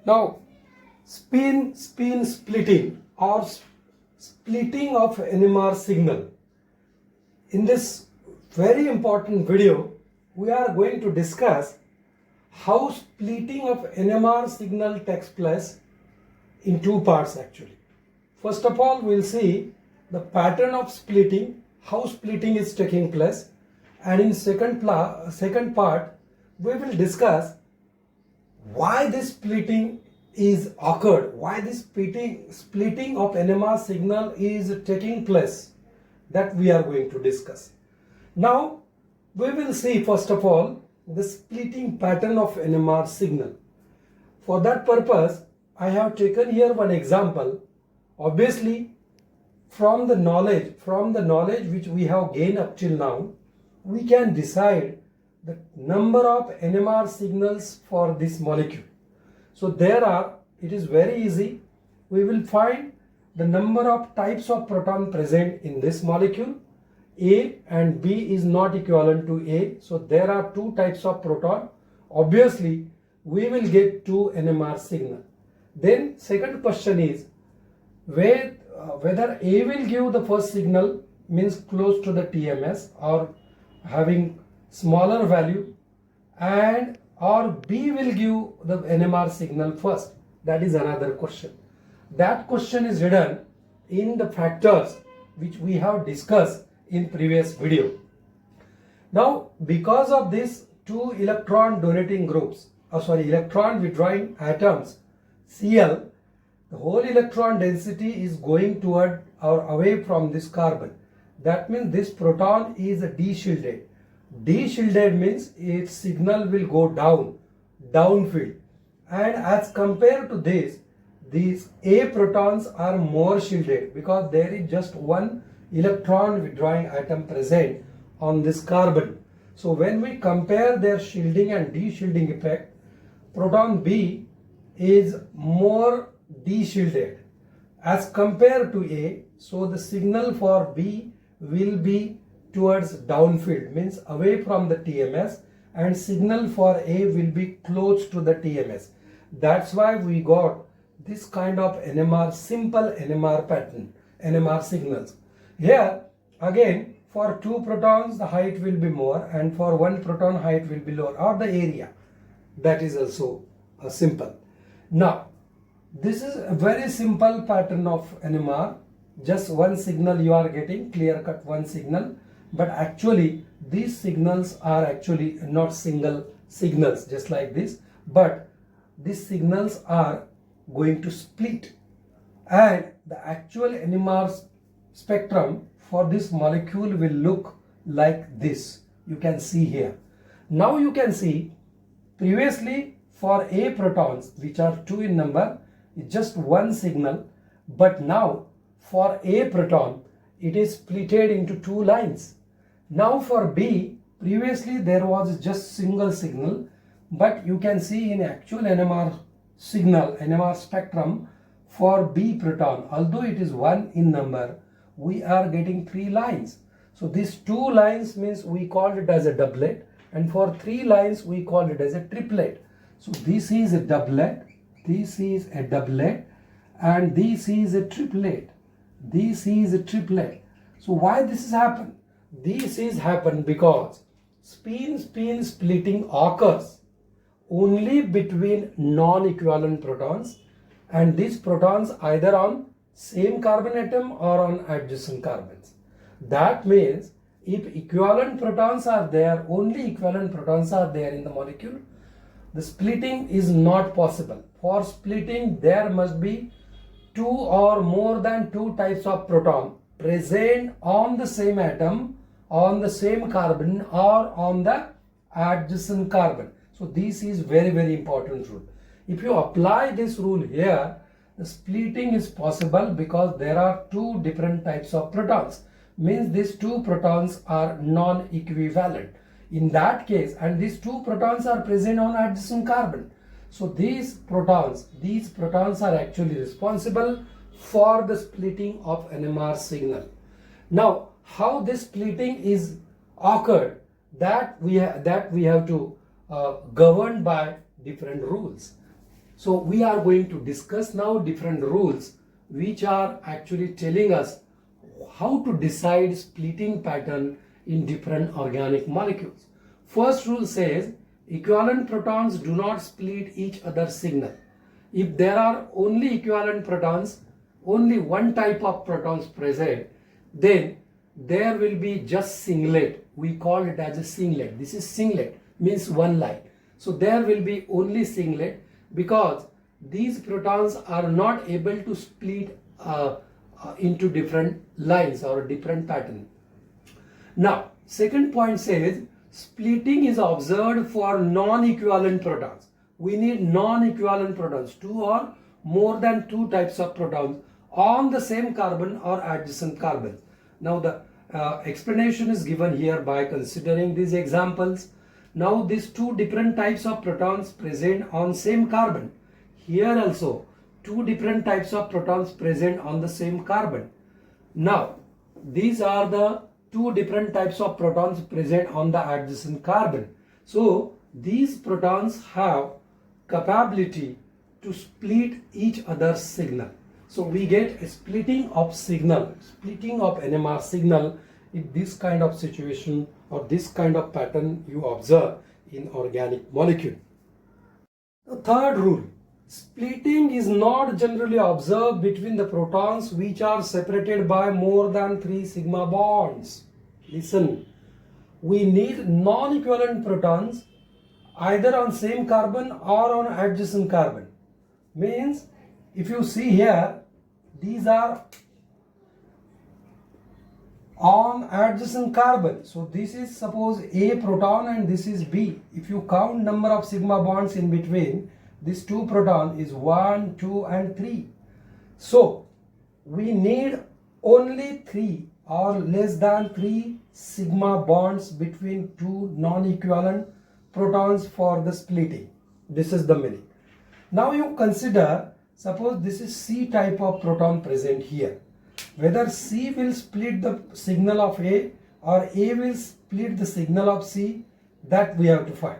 Now, spin splitting or splitting of NMR signal. In this very important video, we are going to discuss how splitting of NMR signal takes place in two parts actually. First of all, we'll see the pattern of splitting, how splitting is taking place, and in second part, we will discuss why this splitting is occurred, why this splitting of NMR signal is taking place, that we are going to discuss. Now, we will see first of all the splitting pattern of NMR signal. For that purpose, I have taken here one example. Obviously, from the knowledge which we have gained up till now, we can decide the number of NMR signals for this molecule. So it is very easy. We will find the number of types of proton present in this molecule. A and B is not equivalent to A. So there are two types of proton. Obviously, we will get two NMR signal. Then second question is whether A will give the first signal, means close to the TMS or having smaller value, and or B will give the NMR signal first. That is another question. That question is hidden in the factors which we have discussed in previous video. Now, because of these two electron donating groups, electron withdrawing atoms, Cl, the whole electron density is going toward or away from this carbon. That means this proton is de-shielded. De-shielded means its signal will go downfield. And as compared to this, these A protons are more shielded because there is just one electron withdrawing atom present on this carbon. So when we compare their shielding and de-shielding effect, proton B is more de-shielded as compared to A. So the signal for B will be towards downfield, means away from the TMS, and signal for A will be close to the TMS. That's why we got this kind of NMR, simple NMR pattern, NMR signals. Here again, for two protons the height will be more, and for one proton height will be lower, or the area. That is also simple. Now, this is a very simple pattern of NMR. Just one signal you are getting, clear cut one signal. But actually these signals are actually not single signals just like this, but these signals are going to split, and the actual NMR spectrum for this molecule will look like this. You can see here. Now you can see previously for A protons, which are two in number, it's just one signal, but now for A proton it is splitted into two lines. Now for B, previously there was just single signal, but you can see in actual NMR signal, NMR spectrum for B proton, although it is one in number, we are getting three lines. So these two lines means we called it as a doublet, and for three lines we called it as a triplet. So this is a doublet, this is a doublet, and this is a triplet. This is a triplet. So why this has happened? This is happened because spin splitting occurs only between non-equivalent protons, and these protons either on same carbon atom or on adjacent carbons. That means if equivalent protons are there, only equivalent protons are there in the molecule, the splitting is not possible. For splitting, there must be two or more than two types of proton present on the same atom, on the same carbon, or on the adjacent carbon. So this is very, very important rule. If you apply this rule here, the splitting is possible because there are two different types of protons. Means these two protons are non-equivalent. In that case, and these two protons are present on adjacent carbon. So these protons are actually responsible for the splitting of NMR signal. Now, how this splitting is occurred, that we have to govern by different rules. So we are going to discuss now different rules which are actually telling us how to decide splitting pattern in different organic molecules. First rule says equivalent protons do not split each other's signal. If there are only equivalent protons, only one type of protons present, then there will be just singlet. We call it as a singlet. This is singlet, means one line. So there will be only singlet because these protons are not able to split into different lines or different pattern. Now, second point says splitting is observed for non-equivalent protons. We need non-equivalent protons, two or more than two types of protons on the same carbon or adjacent carbon. Now the explanation is given here by considering these examples. Now these two different types of protons present on same carbon. Here also two different types of protons present on the same carbon. Now these are the two different types of protons present on the adjacent carbon. So these protons have capability to split each other's signal. So we get a splitting of signal, splitting of NMR signal in this kind of situation or this kind of pattern you observe in organic molecule. The third rule, splitting is not generally observed between the protons which are separated by more than 3 sigma bonds. Listen, we need non-equivalent protons either on same carbon or on adjacent carbon. Means if you see here, these are on adjacent carbon. So this is suppose A proton and this is B. If you count number of sigma bonds in between, this two proton is 1, 2 and 3. So we need only 3 or less than 3 sigma bonds between two non-equivalent protons for the splitting. This is the meaning. Now you consider, suppose this is C type of proton present here. Whether C will split the signal of A or A will split the signal of C, that we have to find.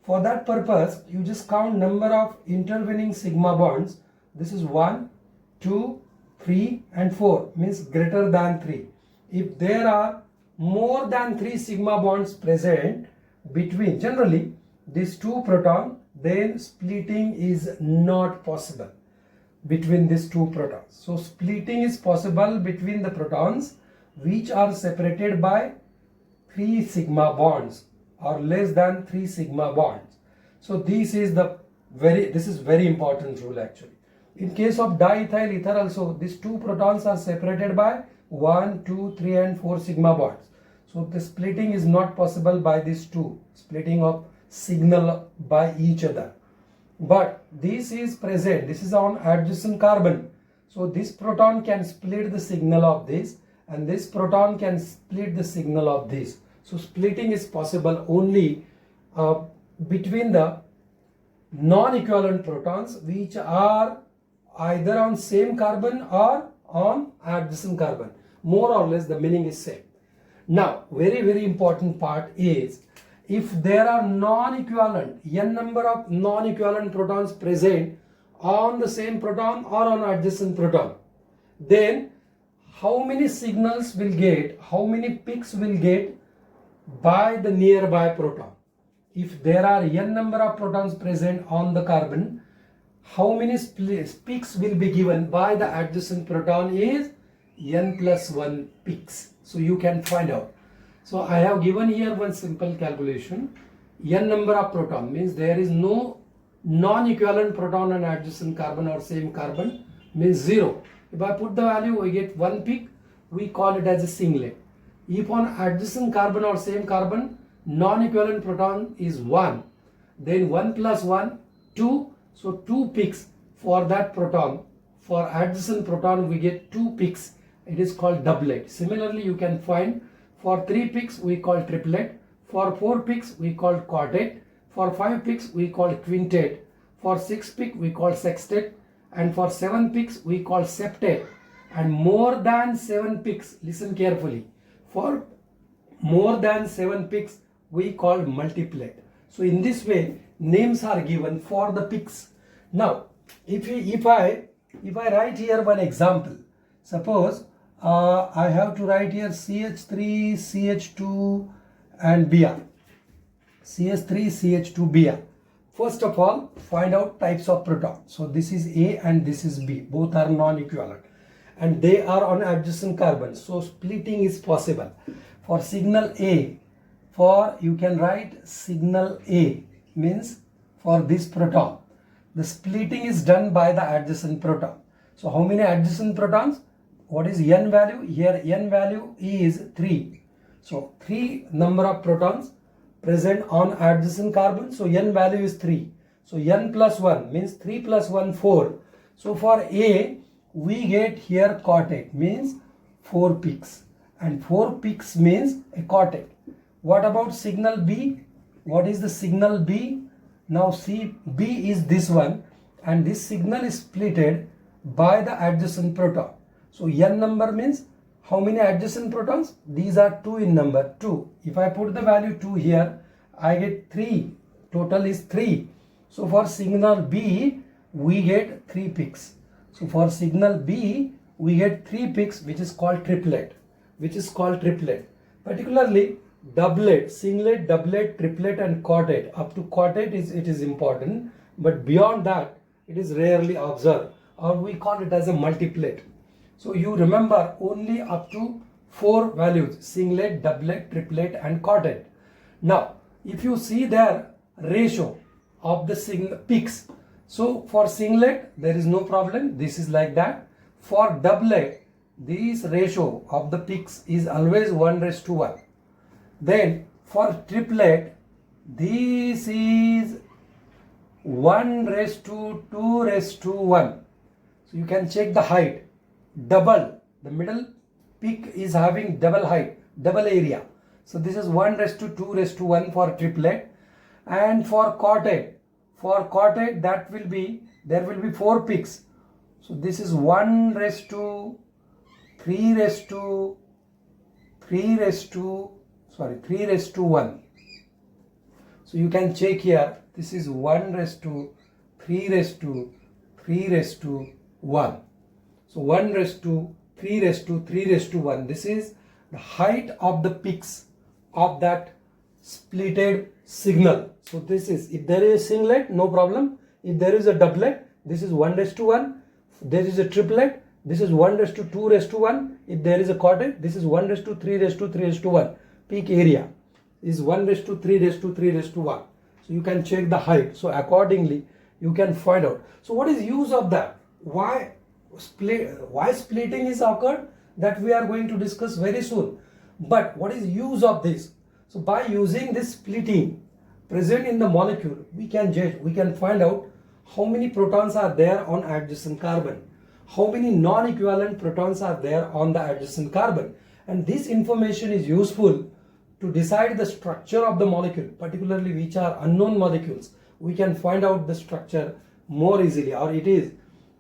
For that purpose, you just count number of intervening sigma bonds. This is 1, 2, 3 and 4, means greater than 3. If there are more than 3 sigma bonds present between, generally, these two protons, then splitting is not possible between these two protons. So splitting is possible between the protons which are separated by 3 sigma bonds or less than 3 sigma bonds. So this is very important rule actually. In case of diethyl ether also, these two protons are separated by 1, 2, 3 and 4 sigma bonds. So the splitting is not possible by these two, splitting of signal by each other. But this is present, this is on adjacent carbon. So this proton can split the signal of this and this proton can split the signal of this. So splitting is possible only between the non-equivalent protons which are either on same carbon or on adjacent carbon. More or less the meaning is same. Now very important part is, if there are non-equivalent, n number of non-equivalent protons present on the same proton or on adjacent proton, then how many signals will get, how many peaks will get by the nearby proton? If there are n number of protons present on the carbon, how many peaks will be given by the adjacent proton is n plus 1 peaks. So you can find out. So I have given here one simple calculation. N number of proton means there is no non-equivalent proton on adjacent carbon or same carbon, means 0. If I put the value, we get 1 peak, we call it as a singlet. If on adjacent carbon or same carbon, non-equivalent proton is 1, then 1 plus 1, 2, so 2 peaks for that proton. For adjacent proton, we get 2 peaks. It is called doublet. Similarly, you can find for 3 peaks, we call triplet. For 4 peaks, we call quartet. For 5 peaks, we call quintet. For 6 peaks, we call sextet. And for 7 peaks, we call septet. And more than 7 peaks, listen carefully. For more than 7 peaks, we call multiplet. So in this way, names are given for the peaks. Now, if I write here one example, suppose I have to write here CH3, CH2 and Br. CH3, CH2, Br. First of all, find out types of proton. So this is A and this is B. Both are non-equivalent and they are on adjacent carbon. So splitting is possible. For signal A, you can write signal A means for this proton, the splitting is done by the adjacent proton. So how many adjacent protons? What is N value? Here N value is 3. So 3 number of protons present on adjacent carbon. So N value is 3. So N plus 1 means 3 plus 1, 4. So for A, we get here quartet means 4 peaks. And 4 peaks means a quartet. What about signal B? What is the signal B? Now see, B is this one and this signal is splitted by the adjacent proton. So N number means how many adjacent protons? These are 2 in number, 2. If I put the value 2 here, I get 3. Total is 3. So for signal B, we get 3 peaks. So for signal B, we get 3 peaks, which is called triplet. Particularly doublet, singlet, doublet, triplet and quartet. Up to quartet it is important, but beyond that it is rarely observed, or we call it as a multiplet. So you remember only up to 4 values: singlet, doublet, triplet and quartet. Now if you see their ratio of the peaks, so for singlet there is no problem, this is like that. For doublet, this ratio of the peaks is always 1:1. Then for triplet, this is 1:2:1. So you can check the height, double, the middle peak is having double height, double area. So this is 1:2:1 for triplet. And for quartet, that will be, there will be 4 peaks. So this is 3:1. So you can check here, this is 1:3:3:1. So 1:3:3:1. This is the height of the peaks of that splitted signal. So this is, if there is a singlet, no problem. If there is a doublet, this is 1:1. There is a triplet, this is 1:2:1. If there is a quartet, this is 1:3:3:1. Peak area is 1:3:3:1. So you can check the height. So accordingly, you can find out. So what is use of that? Why splitting is occurred? That we are going to discuss very soon. But what is use of this? So by using this splitting present in the molecule, we can judge, we can find out how many protons are there on adjacent carbon, how many non-equivalent protons are there on the adjacent carbon. And this information is useful to decide the structure of the molecule, particularly which are unknown molecules. We can find out the structure more easily, or it is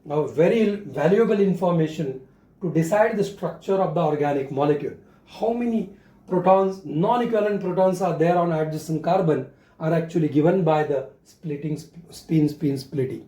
a very valuable information to decide the structure of the organic molecule. How many protons, non-equivalent protons are there on adjacent carbon are actually given by the splitting, spin splitting.